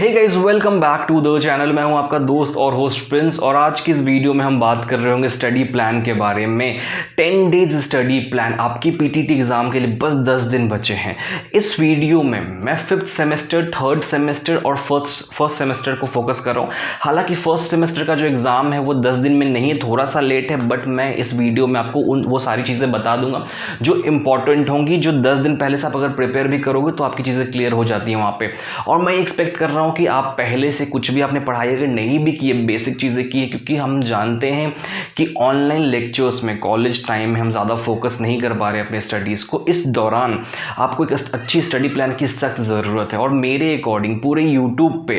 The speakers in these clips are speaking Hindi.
Hey guys, welcome back to the channel. मैं हूं आपका दोस्त और होस्ट प्रिंस, और आज की इस वीडियो में हम बात कर रहे होंगे स्टडी प्लान के बारे में। 10 डेज स्टडी प्लान, आपकी पीटीटी एग्जाम के लिए बस 10 दिन बचे हैं। इस वीडियो में मैं 5th सेमेस्टर, 3rd सेमेस्टर और फर्स्ट सेमेस्टर को फोकस कर रहा हूँ। हालांकि फर्स्ट सेमेस्टर का जो एग्ज़ाम है वो 10 दिन में नहीं है, थोड़ा सा लेट है, बट मैं इस वीडियो में आपको वो सारी चीज़ें बता दूंगा जो इंपॉर्टेंट होंगी, जो 10 दिन पहले से आप अगर प्रिपेयर भी करोगे तो आपकी चीज़ें क्लियर हो जाती हैं वहाँ पे। और मैं एक्सपेक्ट कर रहा हूँ कि आप पहले से कुछ भी आपने पढ़ाई अगर नहीं भी की है, बेसिक चीज़ें की है, क्योंकि हम जानते हैं कि ऑनलाइन लेक्चर्स में कॉलेज टाइम में हम ज़्यादा फोकस नहीं कर पा रहे अपने स्टडीज़ को। इस दौरान आपको एक अच्छी स्टडी प्लान की सख्त ज़रूरत है। और मेरे अकॉर्डिंग पूरे यूट्यूब पे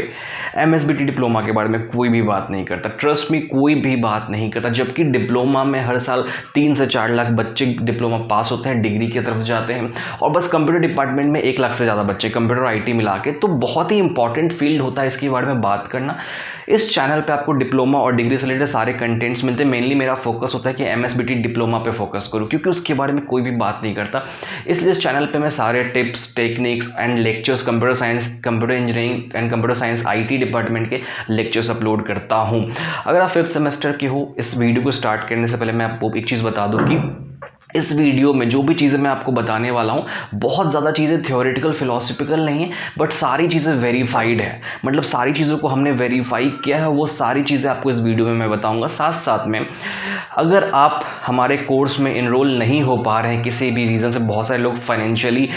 MSBT डिप्लोमा के बारे में कोई भी बात नहीं करता, ट्रस्ट मी, कोई भी बात नहीं करता। जबकि डिप्लोमा में हर साल 3 से 4 लाख बच्चे डिप्लोमा पास होते हैं, डिग्री की तरफ जाते हैं, और बस कंप्यूटर डिपार्टमेंट में 1 लाख से ज़्यादा बच्चे, कंप्यूटर IT मिला के। तो बहुत ही इंपॉर्टेंट फील्ड होता है इसके बारे में बात करना। इस चैनल पे आपको डिप्लोमा और डिग्री से रिलेटेड सारे कंटेंट्स मिलते हैं। मेनली मेरा फोकस होता है कि MSBT डिप्लोमा पे फोकस करूँ, क्योंकि उसके बारे में कोई भी बात नहीं करता। इसलिए इस चैनल पे मैं सारे tips, techniques and lectures, computer science, computer engineering and computer science IT department के लेक्चर्स अपलोड करता हूँ। अगर आप 5th सेमेस्टर के हो, इस वीडियो को स्टार्ट करने से पहले मैं आपको एक चीज़ बता दूँ कि इस वीडियो में जो भी चीज़ें मैं आपको बताने वाला हूँ, बहुत ज़्यादा चीज़ें थ्योरेटिकल फिलोसफिकल नहीं है, बट सारी चीज़ें वेरीफाइड है। मतलब सारी चीज़ों को हमने वेरीफाई किया है, वो सारी चीज़ें आपको इस वीडियो में मैं बताऊँगा। साथ साथ में अगर आप हमारे कोर्स में इनरोल नहीं हो पा रहे हैं किसी भी रीज़न से, बहुत सारे लोग फाइनेंशियली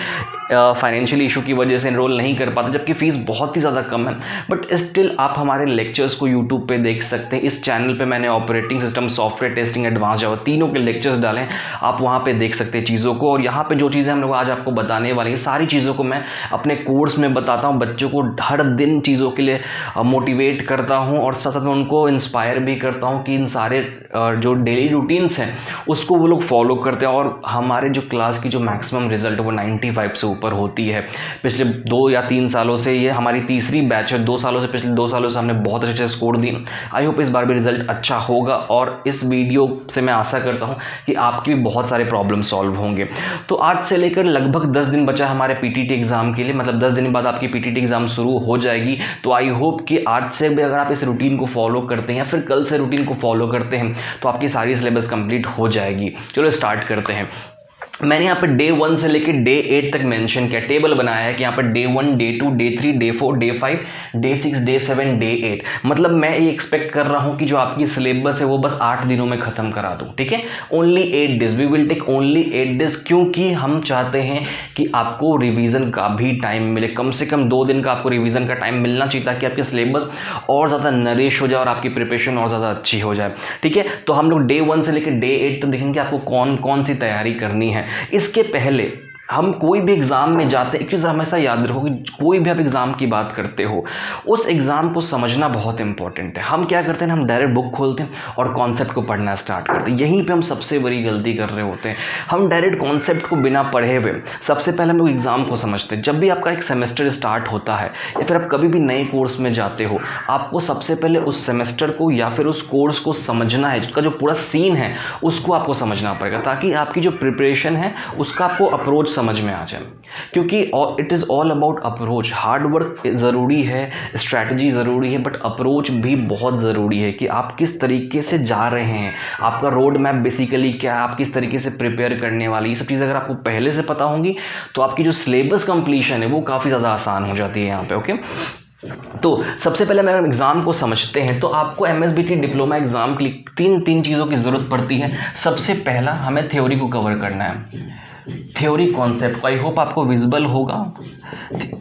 इशू की वजह से इनरोल नहीं कर पाते, जबकि फ़ीस बहुत ही ज़्यादा कम है, बट स्टिल आप हमारे लेक्चर्स को यूट्यूब पे देख सकते हैं। इस चैनल पे मैंने operating system, software testing, advance जावा, तीनों के लेक्चर्स डाले हैं। आप वहाँ पे देख सकते हैं चीज़ों को। और यहाँ पे जो चीज़ें हम लोग आज आपको बताने वाले हैं, सारी चीज़ों को मैं अपने कोर्स में बताता हूँ। बच्चों को हर दिन चीज़ों के लिए मोटिवेट करता हूँ, और साथ साथ में उनको इंस्पायर भी करता हूँ कि इन सारे जो डेली रूटीन्स हैं उसको वो लोग फॉलो करते हैं। और हमारे जो क्लास की जो मैक्सिमम रिजल्ट है वो 95 से ऊपर होती है। पिछले 2 या 3 सालों से ये हमारी तीसरी बैच है। 2 सालों से, पिछले 2 सालों से हमने बहुत अच्छे स्कोर दिए। आई होप इस बार भी रिजल्ट अच्छा होगा, और इस वीडियो से मैं आशा करता हूँ कि आपकी भी बहुत सारे प्रॉब्लम सॉल्व होंगे। तो आज से लेकर लगभग 10 दिन बचा हमारे PTT एग्जाम के लिए, मतलब 10 दिन बाद आपकी PTT एग्जाम शुरू हो जाएगी। तो आई होप कि आज से भी अगर आप इस रूटीन को फॉलो करते हैं, या फिर कल से रूटीन को फॉलो करते हैं, तो आपकी सारी सिलेबस कंप्लीट हो जाएगी। चलो स्टार्ट करते हैं। मैंने यहाँ पर डे 1 से लेकर डे 8 तक मेंशन किया, टेबल बनाया है कि यहाँ per day 1, day 2, day 3, day 4, day 5, day 6, day 7, day 8। मतलब मैं ये एक्सपेक्ट कर रहा हूँ कि जो आपकी सिलेबस है वो बस 8 दिनों में ख़त्म करा दूँ, ठीक है। Only 8 days, we will take only 8 days, क्योंकि हम चाहते हैं कि आपको रिविज़न का भी टाइम मिले। कम से कम 2 दिन का आपको रिविज़न का टाइम मिलना चाहिए, ताकि आपकी सिलेबस और ज़्यादा नरिश हो जाए और आपकी प्रिपरेशन और ज़्यादा अच्छी हो जाए, ठीक है। तो हम लोग डे 1 से लेकर डे 8 तक देखेंगे आपको कौन कौन सी तैयारी करनी है। इसके पहले हम कोई भी एग्ज़ाम में जाते हैं, एक चीज़ हमेशा याद रखो कि कोई भी आप एग्ज़ाम की बात करते हो, उस एग्ज़ाम को समझना बहुत इंपॉर्टेंट है। हम क्या करते हैं, हम डायरेक्ट बुक खोलते हैं और कॉन्सेप्ट को पढ़ना स्टार्ट करते हैं। यहीं पे हम सबसे बड़ी गलती कर रहे होते हैं। हम डायरेक्ट कॉन्सेप्ट को बिना पढ़े हुए सबसे पहले हम लोग एग्ज़ाम को समझते हैं। जब भी आपका एक सेमेस्टर स्टार्ट होता है, या फिर आप कभी भी नए कोर्स में जाते हो, आपको सबसे पहले उस सेमेस्टर को या फिर उस कोर्स को समझना है। उसका जो पूरा सीन है उसको आपको समझना पड़ेगा, ताकि आपकी जो प्रिपरेशन है उसका आपको अप्रोच समझ में आ जाए। क्योंकि it is all about approach. Hard work ज़रूरी है, स्ट्रैटेजी ज़रूरी है, बट अप्रोच भी बहुत ज़रूरी है कि आप किस तरीके से जा रहे हैं, आपका रोड मैप बेसिकली क्या है, आप किस तरीके से प्रिपेयर करने वाली, ये सब चीज़ें अगर आपको पहले से पता होंगी तो आपकी जो सिलेबस कंप्लीशन है वो काफ़ी ज़्यादा आसान हो जाती है यहाँ पे, ओके। तो सबसे पहले हम एग्ज़ाम को समझते हैं। तो आपको MSBT डिप्लोमा एग्ज़ाम के लिए तीन चीज़ों की ज़रूरत पड़ती है। सबसे पहला, हमें थ्योरी को कवर करना है, थ्योरी कॉन्सेप्ट। आई होप आपको विजिबल होगा,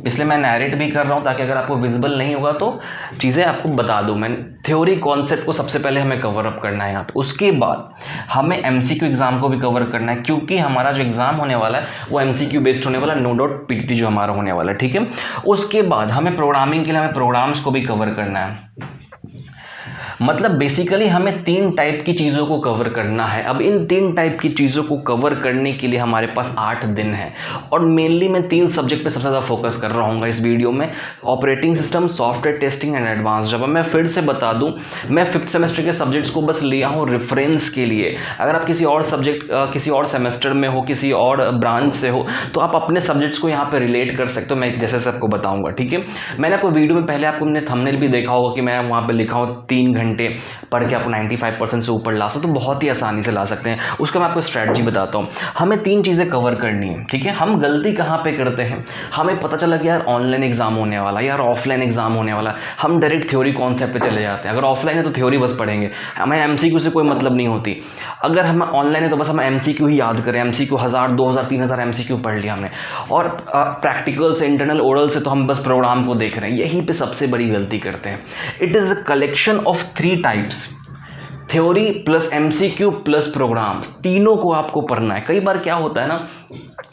इसलिए मैं नैरेट भी कर रहा हूँ, ताकि अगर आपको विजिबल नहीं होगा तो चीज़ें आपको बता दूँ। मैं थ्योरी कॉन्सेप्ट को सबसे पहले हमें कवर अप करना है यहाँ पे। उसके बाद हमें MCQ एग्ज़ाम को भी कवर करना है, क्योंकि हमारा जो एग्ज़ाम होने वाला है वो MCQ बेस्ड होने वाला है, नो डाउट PTT जो हमारा होने वाला है, ठीक है। उसके बाद हमें प्रोग्रामिंग के लिए हमें प्रोग्राम्स को भी कवर करना है। मतलब बेसिकली हमें 3 टाइप की चीज़ों को कवर करना है। अब इन 3 टाइप की चीज़ों को कवर करने के लिए हमारे पास 8 दिन है और मेनली मैं 3 सब्जेक्ट पे सबसे ज़्यादा फोकस कर रहा हूँ इस वीडियो में, operating system, software testing and advance जावा। मैं फिर से बता दूँ, मैं 5th सेमेस्टर के सब्जेक्ट्स को बस लिया हूँ रेफरेंस के लिए। अगर आप किसी और सब्जेक्ट किसी और सेमेस्टर में हो, किसी और ब्रांच से हो, तो आप अपने सब्जेक्ट्स को यहाँ पर रिलेट कर सकते हो, मैं जैसे से आपको बताऊँगा, ठीक है। मैंने आपको वीडियो में पहले आपको मैंने थंबनेल भी देखा होगा कि मैं वहाँ पर लिखा हूँ 3 घंटे पढ़ के आपको 95% से ऊपर ला सकते, तो बहुत ही आसानी से ला सकते हैं। उसका मैं आपको स्ट्रैटेजी बताता हूँ। हमें 3 चीज़ें कवर करनी है, ठीक है। हम गलती कहाँ पे करते हैं, हमें पता चला कि यार ऑनलाइन एग्जाम होने वाला है, यार ऑफलाइन एग्जाम होने वाला है, हम डायरेक्ट थ्योरी कॉन्सेप्ट पे चले जाते हैं। अगर ऑफलाइन है तो थ्योरी बस पढ़ेंगे, हमें एमसीक्यू से कोई मतलब नहीं होती। अगर हम ऑनलाइन है तो बस हम एमसीक्यू ही याद करें, एमसीक्यू 1000 2000 3000 एमसीक्यू पढ़ लिया हमने, और प्रैक्टिकल से, इंटरनल, ओरल से तो हम बस प्रोग्राम को देख रहे हैं। यहीं पे सबसे बड़ी गलती करते हैं। It is a collection of 3 types, theory plus MCQ plus program, तीनों को आपको पढ़ना है। कई बार क्या होता है ना,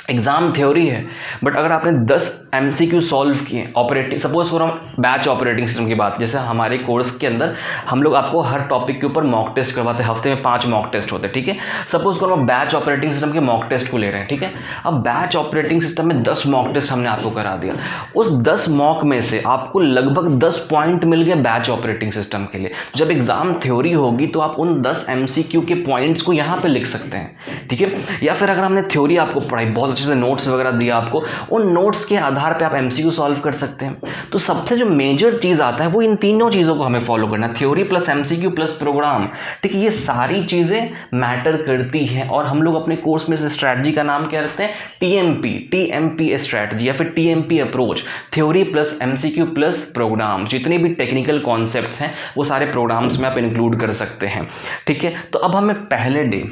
एग्जाम थ्योरी है बट अगर आपने 10 एमसीक्यू सॉल्व किए, ऑपरेटिंग सपोज फॉर हम बैच ऑपरेटिंग सिस्टम की बात, जैसे हमारे कोर्स के अंदर हम लोग आपको हर टॉपिक के ऊपर मॉक टेस्ट करवाते हैं, हफ्ते में 5 मॉक टेस्ट होते हैं, ठीक है। सपोज फॉर हम बैच ऑपरेटिंग सिस्टम के मॉक टेस्ट को ले रहे हैं, ठीक है। अब बैच ऑपरेटिंग सिस्टम में 10 मॉक टेस्ट हमने आपको करा दिया, उस 10 मॉक में से आपको लगभग 10 पॉइंट मिल गए बैच ऑपरेटिंग सिस्टम के लिए। जब एग्जाम थ्योरी होगी तो आप उन 10 एमसीक्यू के पॉइंट्स को यहाँ पे लिख सकते हैं, ठीक है। या फिर अगर हमने थ्योरी आपको पढ़ाई, बहुत अच्छे से नोट्स वगैरह दिया आपको, उन नोट्स के आधार पे आप एमसीक्यू सॉल्व कर सकते हैं। तो सबसे जो मेजर चीज़ आता है वो इन तीनों चीज़ों को हमें फॉलो करना है, theory plus MCQ plus program, ठीक है। ये सारी चीज़ें मैटर करती हैं और हम लोग अपने कोर्स में इस स्ट्रैटेजी का नाम क्या रखते हैं, टीएमपी स्ट्रैटेजी या फिर TMP approach, theory plus MCQ plus program. जितने भी टेक्निकल कॉन्सेप्ट्स हैं वो सारे प्रोग्राम्स में आप इंक्लूड कर सकते हैं, ठीक है। तो अब हमें पहले डे,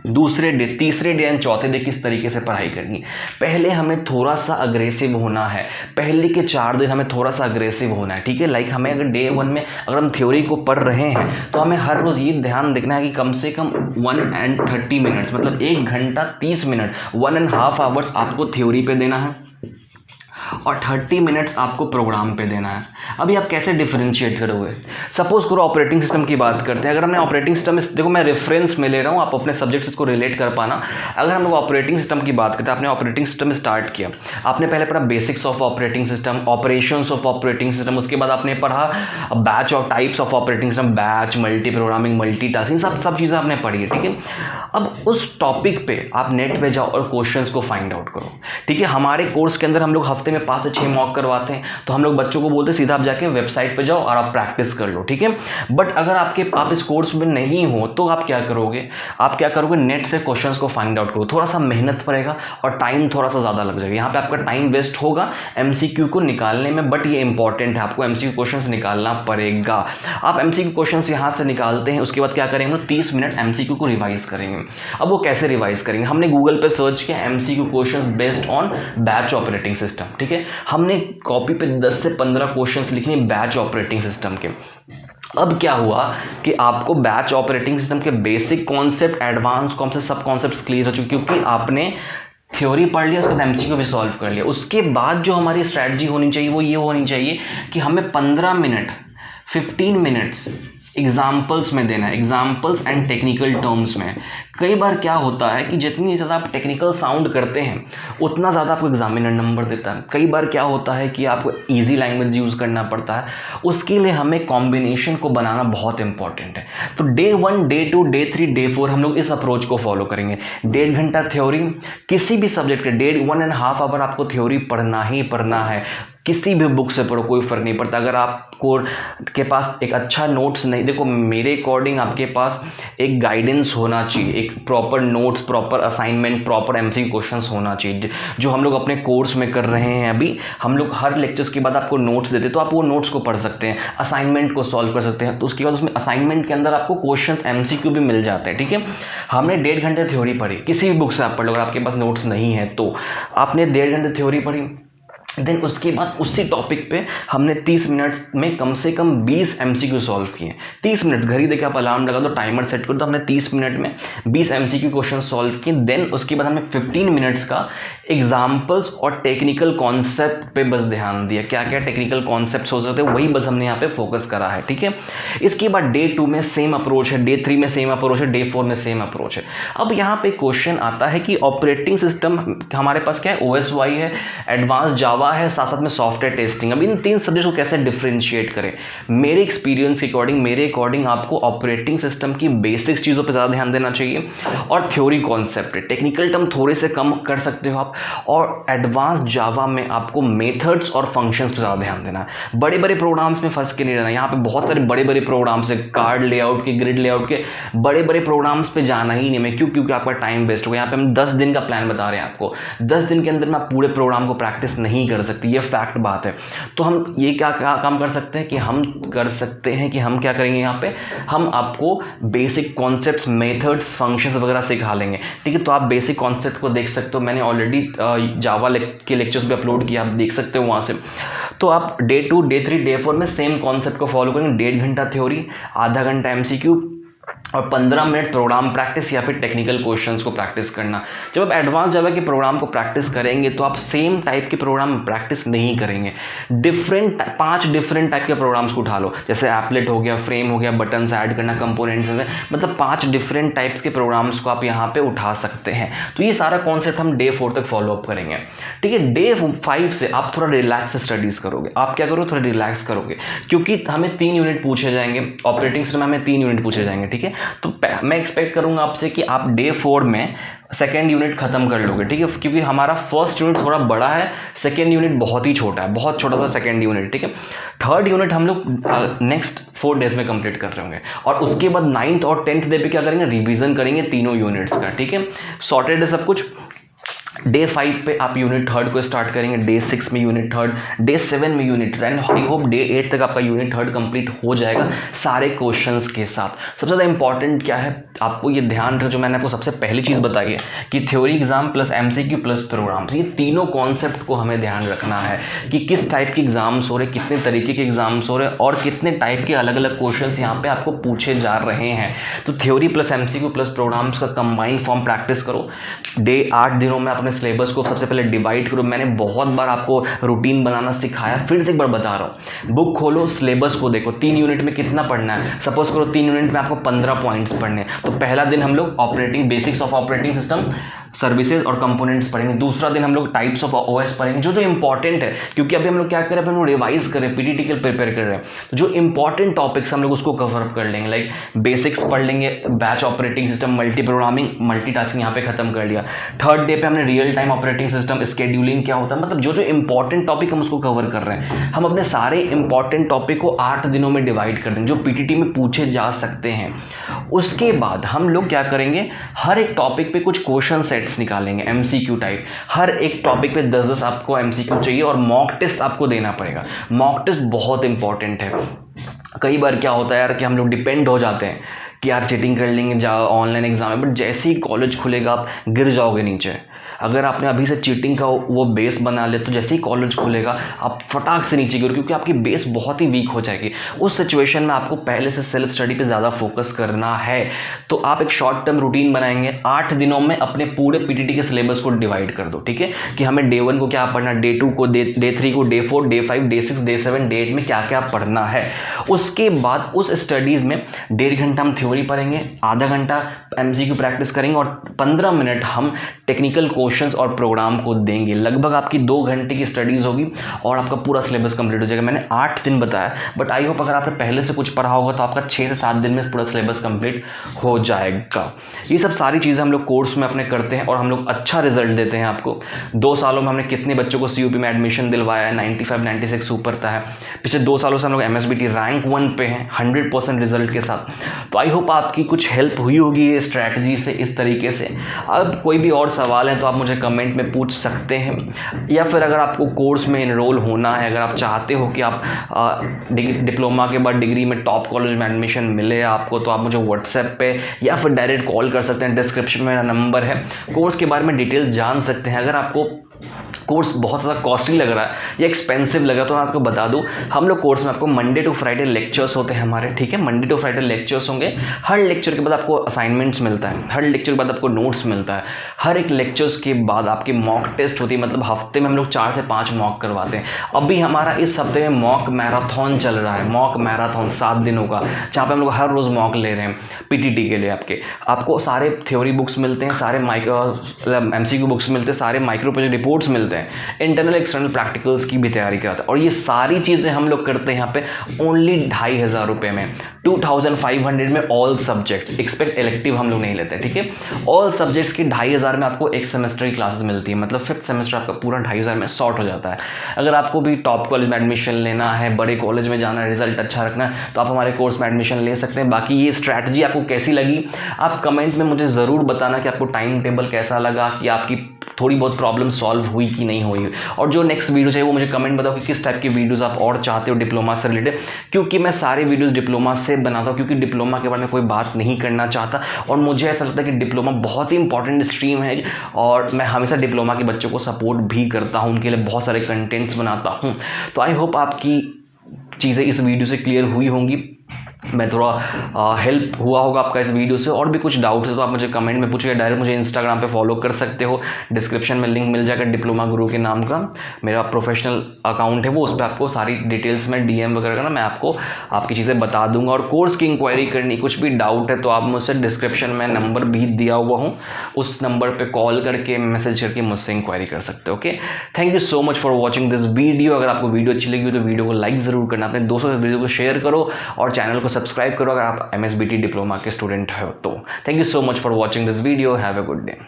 दूसरे डे, तीसरे डे एंड चौथे डे किस तरीके से पढ़ाई करनी है। पहले हमें थोड़ा सा अग्रेसिव होना है, पहले के 4 दिन हमें थोड़ा सा अग्रेसिव होना है, ठीक है। लाइक हमें अगर डे 1 में अगर हम थ्योरी को पढ़ रहे हैं तो हमें हर रोज़ ये ध्यान रखना है कि कम से कम 1:30 मिनट्स, मतलब 1 घंटा 30 मिनट, 1.5 आवर्स आपको थ्योरी पे देना है और 30 मिनट्स आपको प्रोग्राम पे देना है। अभी आप कैसे डिफरेंशिएट करोगे, सपोज करो ऑपरेटिंग सिस्टम की बात करते हैं। अगर हमने ऑपरेटिंग सिस्टम, देखो मैं रेफरेंस में ले रहा हूँ, आप अपने सब्जेक्ट्स इसको रिलेट कर पाना। अगर हम लोग ऑपरेटिंग सिस्टम की बात करते हैं, आपने ऑपरेटिंग सिस्टम स्टार्ट किया, आपने पहले पढ़ा basics of operating system, operations of operating system, उसके बाद आपने पढ़ा बैच और types of operating system, batch, multi programming, multitasking, सब चीज़ें आपने पढ़ी है, ठीक है। अब उस टॉपिक पे आप नेट पे जाओ और क्वेश्चंस को फाइंड आउट करो, ठीक है। हमारे कोर्स के अंदर हम लोग हफ्ते में 5 से 6 मॉक करवाते हैं, तो हम लोग बच्चों को बोलते हैं सीधा आप जाके वेबसाइट पे जाओ और आप प्रैक्टिस कर लो, ठीक है। बट अगर आप इस कोर्स में नहीं हो तो आप क्या करोगे, नेट से क्वेश्चंस को फाइंड आउट करो। थोड़ा सा मेहनत पड़ेगा और टाइम थोड़ा सा ज़्यादा लग जाएगा, यहाँ पे आपका टाइम वेस्ट होगा एमसीक्यू को निकालने में, बट ये इंपॉर्टेंट है, आपको एमसीक्यू क्वेश्चंस निकालना पड़ेगा। आप एमसीक्यू क्वेश्चंस यहाँ से निकालते हैं, उसके बाद क्या करेंगे, 30 मिनट एमसीक्यू को रिवाइज करेंगे। अब वो कैसे रिवाइज करेंगे, हमने गूगल पे सर्च किया MCQ questions based on batch operating system, ठीक है। हमने कॉपी पे 10 से 15 क्वेश्चंस लिखने बैच ऑपरेटिंग सिस्टम के। अब क्या हुआ कि आपको बैच ऑपरेटिंग सिस्टम के बेसिक कॉन्सेप्ट, एडवांस कॉन्सेप्ट, सब कॉन्सेप्ट्स क्लियर हो चुके, क्योंकि आपने थ्योरी पढ़ लिया, उसके बाद एमसीक्यू भी सॉल्व कर लिया। उसके बाद जो हमारी स्ट्रैटेजी होनी चाहिए वो ये होनी चाहिए कि हमें 15 मिनट 15 मिनट्स एग्जाम्पल्स में देना है, एग्जाम्पल्स एंड टेक्निकल टर्म्स में। कई बार क्या होता है कि जितनी ज़्यादा आप टेक्निकल साउंड करते हैं उतना ज़्यादा आपको एग्जामिनर नंबर देता है। कई बार क्या होता है कि आपको इजी लैंग्वेज यूज़ करना पड़ता है, उसके लिए हमें कॉम्बिनेशन को बनाना बहुत इंपॉर्टेंट है। तो डे 1, डे 2, डे 3, डे 4 हम लोग इस अप्रोच को फॉलो करेंगे। 1.5 घंटा थ्योरी, किसी भी सब्जेक्ट के 1.5 आवर आपको थ्योरी पढ़ना ही पढ़ना है। किसी भी बुक से पढ़ो, कोई फ़र्क नहीं पड़ता। अगर आपको के पास एक अच्छा नोट्स नहीं, देखो मेरे अकॉर्डिंग आपके पास एक गाइडेंस होना चाहिए, एक proper notes, proper assignment, proper MCQ questions होना चाहिए, जो हम लोग अपने कोर्स में कर रहे हैं। अभी हम लोग हर लेक्चर्स के बाद आपको नोट्स देते हैं, तो आप वो नोट्स को पढ़ सकते हैं, असाइनमेंट को सॉल्व कर सकते हैं। तो उसके बाद उसमें असाइनमेंट के अंदर आपको क्वेश्चंस एमसीक्यू भी मिल जाते हैं, ठीक है। हमने 1.5 घंटे थ्योरी पढ़ी, किसी भी बुक से आप पढ़ लो, अगर आपके पास नोट्स नहीं है तो आपने 1.5 घंटे थ्योरी पढ़ी, देन उसके बाद उसी टॉपिक पे हमने 30 मिनट्स में कम से कम 20 MCQ सॉल्व किए। 30 मिनट्स, घड़ी देखिए आप अलार्म लगा दो, टाइमर सेट कर दो, हमने 30 मिनट में 20 MCQ क्वेश्चन सॉल्व किए। देन उसके बाद हमने 15 मिनट्स का एग्जाम्पल्स और टेक्निकल कॉन्सेप्ट पे बस ध्यान दिया, क्या क्या टेक्निकल कॉन्सेप्ट हो सकते हैं वही बस हमने यहाँ पे फोकस करा है, ठीक है। इसके बाद डे 2 में सेम अप्रोच है, डे 3 में सेम अप्रोच है, डे 4 में सेम अप्रोच है। अब यहाँ पे क्वेश्चन आता है कि ऑपरेटिंग सिस्टम हमारे पास क्या है, OSY है, एडवांस जावा है, साथ साथ में सॉफ्टवेयर टेस्टिंग। अब इन 3 सब्जेक्ट को कैसे डिफरेंशिएट करें? मेरे एक्सपीरियंस के अकॉर्डिंग, मेरे अकॉर्डिंग आपको ऑपरेटिंग सिस्टम की बेसिक्स चीज़ों पे ज़्यादा ध्यान देना चाहिए और थ्योरी कॉन्सेप्ट, टेक्निकल टर्म थोड़े से कम कर सकते हो आप, और एडवांस जावा में आपको मेथड्स और फंक्शंस पे ज़्यादा ध्यान देना है। बड़े बड़े प्रोग्राम्स में फंस के नहीं रहना। यहाँ पे बहुत सारे बड़े बड़े प्रोग्राम्स है, कार्ड लेआउट के, ग्रिड लेआउट के, बड़े बड़े प्रोग्राम्स पे जाना ही नहीं मैं। क्यों? क्योंकि आपका टाइम वेस्ट होगा। यहाँ पे हम 10 दिन का प्लान बता रहे हैं आपको, 10 दिन के अंदर में आप पूरे प्रोग्राम को प्रैक्टिस नहीं कर सकती, ये फैक्ट बात है। तो हम ये क्या काम कर सकते हैं कि हम क्या करेंगे, यहाँ पे हम आपको बेसिक कॉन्सेप्ट्स, मेथड्स, फंक्शंस वगैरह सिखा लेंगे, ठीक है। तो आप बेसिक कॉन्सेप्ट को देख सकते हो, मैंने ऑलरेडी जावा के लेक्चर्स पे अपलोड किया, आप देख सकते हो वहाँ से। तो आप डे 2, डे 3, डे 4 में सेम कॉन्सेप्ट को फॉलो करेंगे। 1.5 घंटा थ्योरी, आधा घंटा MCQ और 15 मिनट प्रोग्राम प्रैक्टिस या फिर टेक्निकल क्वेश्चंस को प्रैक्टिस करना। जब आप एडवांस जावा के प्रोग्राम को प्रैक्टिस करेंगे तो आप सेम टाइप के प्रोग्राम प्रैक्टिस नहीं करेंगे, 5 डिफरेंट टाइप के प्रोग्राम्स को उठा लो, जैसे एप्लेट हो गया, फ्रेम हो गया, बटन्स ऐड करना, कंपोनेंट्स हो गए, मतलब 5 डिफरेंट टाइप्स के प्रोग्राम्स को आप यहाँ पे उठा सकते हैं। तो ये सारा कॉन्सेप्ट हम डे 4 तक फॉलो अप करेंगे, ठीक है। डे 5 से आप थोड़ा रिलैक्स स्टडीज करोगे। आप क्या करोगे, थोड़ा रिलैक्स करोगे, क्योंकि हमें 3 यूनिट पूछे जाएंगे, ऑपरेटिंग सिस्टम में हमें 3 यूनिट पूछे जाएंगे, ठीक है। तो मैं एक्सपेक्ट करूंगा आपसे कि आप डे 4 में सेकेंड यूनिट खत्म कर लोगे, ठीक है, क्योंकि हमारा फर्स्ट यूनिट थोड़ा बड़ा है, सेकेंड यूनिट बहुत ही छोटा है, बहुत छोटा सा सेकेंड यूनिट, ठीक है। थर्ड यूनिट हम लोग नेक्स्ट 4 डेज में कंप्लीट कर रहे होंगे, और उसके बाद 9th और 10th डे पे क्या करेंगे, रिवीजन करेंगे तीनों यूनिट्स का, ठीक है। सॉर्टेड है सब कुछ। डे 5 पे आप यूनिट 3 को स्टार्ट करेंगे, डे 6 में यूनिट 3, डे 7 में यूनिट 10, आई होप डे 8 तक आपका यूनिट 3 कंप्लीट हो जाएगा सारे क्वेश्चंस के साथ। सबसे ज़्यादा इंपॉर्टेंट क्या है, आपको ये ध्यान रहे, जो मैंने आपको सबसे पहली चीज़ बताई है कि theory exam plus MCQ plus programs, ये तीनों कॉन्सेप्ट को हमें ध्यान रखना है कि किस टाइप के एग्जाम्स हो रहे, कितने तरीके के एग्जाम्स हो रहे और कितने टाइप के अलग अलग क्वेश्चंस यहाँ पे आपको पूछे जा रहे हैं। तो theory plus MCQ plus programs का कंबाइंड फॉर्म प्रैक्टिस करो। डे 8 दिनों में अपने सिलेबस को सबसे पहले डिवाइड करो। मैंने बहुत बार आपको रूटीन बनाना सिखाया, फिर से एक बार बता रहा हूँ। बुक खोलो, सिलेबस को देखो, 3 यूनिट में कितना पढ़ना है। सपोज करो 3 यूनिट में आपको 15 पॉइंट्स पढ़ने हैं, तो पहला दिन हम लोग basics of operating system, services और कंपोनेंट्स पढ़ेंगे। दूसरा दिन हम लोग टाइप्स ऑफ OS पढ़ेंगे, जो इंपॉर्टेंट है, क्योंकि अभी हम लोग क्या कर रहे हैं, हम लोग रिवाइज कर रहे हैं, PTT के प्रिपेयर कर रहे हैं, तो जो इंपॉर्टेंट टॉपिक्स हम लोग उसको कवर अप कर लेंगे। लाइक बेसिक्स पढ़ लेंगे, batch operating system, multi programming, multitasking यहाँ पे खत्म कर लिया। थर्ड डे पे हमने real time operating system, scheduling क्या होता है, मतलब जो इंपॉर्टेंट टॉपिक हम उसको कवर कर रहे हैं। हम अपने सारे इंपॉर्टेंट टॉपिक को 8 दिनों में डिवाइड कर देंगे, जो PTT में पूछे जा सकते हैं। उसके बाद हम लोग क्या करेंगे, हर एक टॉपिक पे कुछ क्वेश्चन सेट्स निकालेंगे, MCQ टाइप। हर एक टॉपिक पे 10-10 आपको MCQ चाहिए और मॉक टेस्ट आपको देना पड़ेगा। मॉक टेस्ट बहुत इंपॉर्टेंट है। कई बार क्या होता है यार कि हम लोग डिपेंड हो जाते हैं कि यार चीटिंग कर लेंगे, जाओ ऑनलाइन एग्जाम है, बट जैसे ही कॉलेज खुलेगा आप गिर जाओगे नीचे। अगर आपने अभी से चीटिंग का वो बेस बना ले, तो जैसे ही कॉलेज खुलेगा आप फटाक से नीचे गिरो, क्योंकि आपकी बेस बहुत ही वीक हो जाएगी। उस सिचुएशन में आपको पहले से सेल्फ स्टडी पे ज़्यादा फोकस करना है। तो आप एक शॉर्ट टर्म रूटीन बनाएंगे, 8 दिनों में अपने पूरे PTT के सिलेबस को डिवाइड कर दो, ठीक है, कि हमें डे 1 को क्या पढ़ना, डे 2 को, डे 3 को, day 4, day 5, day 6, day 7, day 8 में क्या क्या पढ़ना है। उसके बाद उस स्टडीज़ में 1.5 घंटा हम थ्योरी पढ़ेंगे, आधा घंटा MCQ प्रैक्टिस करेंगे और 15 मिनट हम टेक्निकल क्वेश्चंस और प्रोग्राम को देंगे। लगभग आपकी 2 घंटे की स्टडीज होगी और आपका पूरा सिलेबस कंप्लीट हो जाएगा। मैंने 8 दिन बताया, बट आई होप अगर आपने पहले से कुछ पढ़ा होगा तो आपका 6 से 7 दिन में पूरा सिलेबस कंप्लीट हो जाएगा। ये सब सारी चीज़ें हम लोग कोर्स में अपने करते हैं और हम लोग अच्छा रिजल्ट देते हैं आपको। 2 सालों में हमने कितने बच्चों को CUP में एडमिशन दिलवाया है, 95-96 सुपर था है। पिछले 2 सालों से हम लोग MSBT रैंक 1 पे हैं 100% रिजल्ट के साथ। तो आई होप आपकी कुछ हेल्प हुई होगी ये स्ट्रैटेजी से, इस तरीके से। अब कोई भी और सवाल है तो आप मुझे कमेंट में पूछ सकते हैं, या फिर अगर आपको कोर्स में इनरोल होना है, अगर आप चाहते हो कि आप डिप्लोमा के बाद डिग्री में टॉप कॉलेज में एडमिशन मिले आपको, तो आप मुझे व्हाट्सएप पे या फिर डायरेक्ट कॉल कर सकते हैं। डिस्क्रिप्शन में मेरा नंबर है, कोर्स के बारे में डिटेल जान सकते हैं। अगर आपको कोर्स बहुत ज़्यादा कॉस्टली लग रहा है या एक्सपेंसिव लगा तो मैं आपको बता दूं, हम लोग कोर्स में आपको मंडे टू फ्राइडे लेक्चर्स होते हैं हमारे, ठीक है। मंडे टू फ्राइडे लेक्चर्स होंगे। हर लेक्चर के बाद आपको असाइनमेंट्स मिलता है, हर लेक्चर के बाद आपको नोट्स मिलता है, हर एक लेक्चर्स के बाद आपकी मॉक टेस्ट होती है। मतलब हफ्ते में हम लोग 4 से 5 मॉक करवाते हैं। अभी हमारा इस हफ्ते में मॉक मैराथन चल रहा है, मॉक मैराथन 7 दिनों का, जहाँ पे हम लोग हर रोज़ मॉक ले रहे हैं पीटीटी के लिए। आपको सारे थ्योरी बुक्स मिलते हैं, सारे MCQ बुक्स मिलते हैं, सारे माइक्रो प्रोजेक्ट रिपोर्ट्स मिलते हैं, इंटरनल एक्सटर्नल प्रैक्टिकल्स की भी तैयारी कराते हैं। और ये सारी चीज़ें हम लोग करते हैं यहाँ पे ओनली 2500 रुपये में, 2500 में ऑल सब्जेक्ट्स। एक्सपेक्ट इलेक्टिव हम लोग नहीं लेते, ठीक है। ऑल सब्जेक्ट्स की 2500 में आपको एक सेमेस्टर की क्लासेस मिलती है। मतलब 5th सेमेस्टर आपका पूरा 2500 में सॉर्ट हो जाता है। अगर आपको भी टॉप कॉलेज में एडमिशन लेना है, बड़े कॉलेज में जाना है, रिजल्ट अच्छा रखना है, तो आप हमारे कोर्स में एडमिशन ले सकते हैं। बाकी ये स्ट्रैटेजी आपको कैसी लगी आप कमेंट में मुझे ज़रूर बताना कि आपको टाइम टेबल कैसा लगा, कि आपकी थोड़ी बहुत प्रॉब्लम सॉल्व हुई कि नहीं हुई। और जो नेक्स्ट वीडियो चाहिए वो मुझे कमेंट बताओ कि किस टाइप की वीडियोस आप और चाहते हो डिप्लोमा से रिलेटेड, क्योंकि मैं सारे वीडियोस डिप्लोमा से बनाता हूँ, क्योंकि डिप्लोमा के बारे में कोई बात नहीं करना चाहता। और मुझे ऐसा लगता है कि डिप्लोमा बहुत ही इंपॉर्टेंट स्ट्रीम है और मैं हमेशा डिप्लोमा के बच्चों को सपोर्ट भी करता हूँ, उनके लिए बहुत सारे कंटेंट्स बनाता हूँ। तो आई होप आपकी चीज़ें इस वीडियो से क्लियर हुई होंगी, मैं थोड़ा हेल्प हुआ होगा आपका इस वीडियो से। और भी कुछ डाउट्स है तो आप मुझे कमेंट में पूछिए, डायरेक्ट मुझे इंस्टाग्राम पे फॉलो कर सकते हो, डिस्क्रिप्शन में लिंक मिल जाएगा डिप्लोमा गुरु के नाम का, मेरा प्रोफेशनल अकाउंट है वो, उस पर आपको सारी डिटेल्स में DM वगैरह करना, मैं आपको आपकी चीज़ें बता दूंगा। और कोर्स की इंक्वायरी करनी, कुछ भी डाउट है तो आप मुझसे डिस्क्रिप्शन में नंबर भी दिया हुआ हूँ, उस नंबर पर कॉल करके मैसेज करके मुझसे इंक्वायरी कर सकते हो। Okay, thank you so much for watching this video. अगर आपको वीडियो अच्छी लगी हो तो वीडियो को लाइक ज़रूर करना, अपने दोस्तों से वीडियो को शेयर करो और चैनल को सब्सक्राइब करो अगर आप MSBT डिप्लोमा के स्टूडेंट हो तो। Thank you so much for watching this video, have a good day.